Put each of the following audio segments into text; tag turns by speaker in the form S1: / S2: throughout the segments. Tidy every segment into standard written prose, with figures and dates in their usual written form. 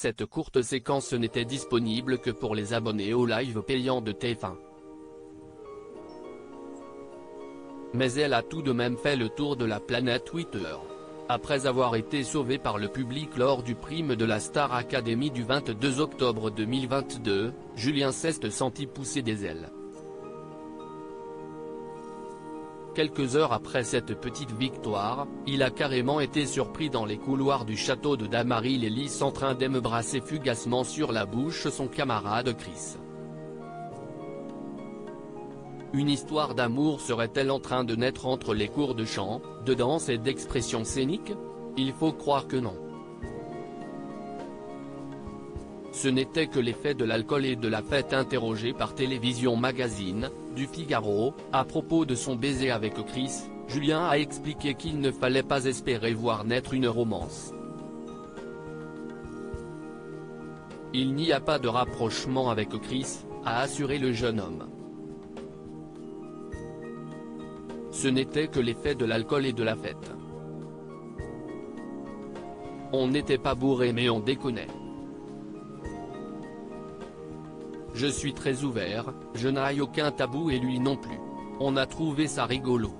S1: Cette courte séquence n'était disponible que pour les abonnés au live payant de TF1. Mais elle a tout de même fait le tour de la planète Twitter. Après avoir été sauvée par le public lors du prime de la Star Academy du 22 octobre 2022, Julien s'est senti pousser des ailes. Quelques heures après cette petite victoire, il a carrément été surpris dans les couloirs du château de Damary-les-Lys en train d'embrasser fugacement sur la bouche son camarade Chris. Une histoire d'amour serait-elle en train de naître entre les cours de chant, de danse et d'expression scénique? Il faut croire que non. Ce n'était que l'effet de l'alcool et de la fête. Interrogé par Télévision Magazine, du Figaro, à propos de son baiser avec Chris, Julien a expliqué qu'il ne fallait pas espérer voir naître une romance. Il n'y a pas de rapprochement avec Chris, a assuré le jeune homme. Ce n'était que l'effet de l'alcool et de la fête. On n'était pas bourré mais on déconnait. Je suis très ouvert, je n'ai aucun tabou et lui non plus. On a trouvé ça rigolo.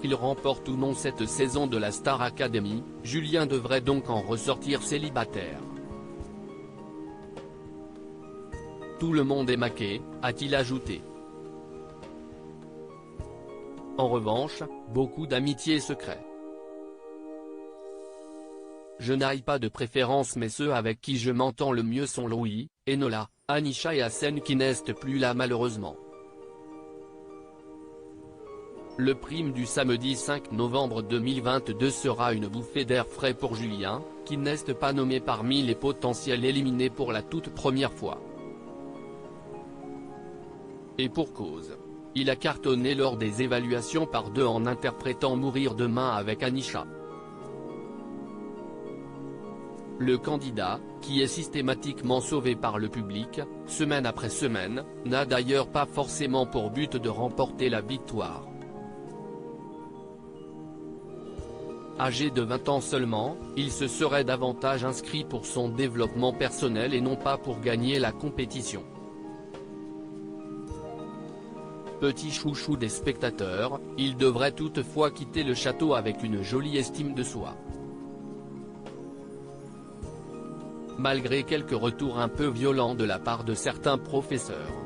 S1: Qu'il remporte ou non cette saison de la Star Academy, Julien devrait donc en ressortir célibataire. Tout le monde est maqué, a-t-il ajouté. En revanche, beaucoup d'amitiés secrètes. Je n'ai pas de préférence mais ceux avec qui je m'entends le mieux sont Louis, Enola, Anisha et Hassen qui n'est plus là malheureusement. Le prime du samedi 5 novembre 2022 sera une bouffée d'air frais pour Julien, qui n'est pas nommé parmi les potentiels éliminés pour la toute première fois. Et pour cause. Il a cartonné lors des évaluations par 2 en interprétant Mourir demain avec Anisha. Le candidat, qui est systématiquement sauvé par le public, semaine après semaine, n'a d'ailleurs pas forcément pour but de remporter la victoire. Âgé de 20 ans seulement, il se serait davantage inscrit pour son développement personnel et non pas pour gagner la compétition. Petit chouchou des spectateurs, il devrait toutefois quitter le château avec une jolie estime de soi. Malgré quelques retours un peu violents de la part de certains professeurs.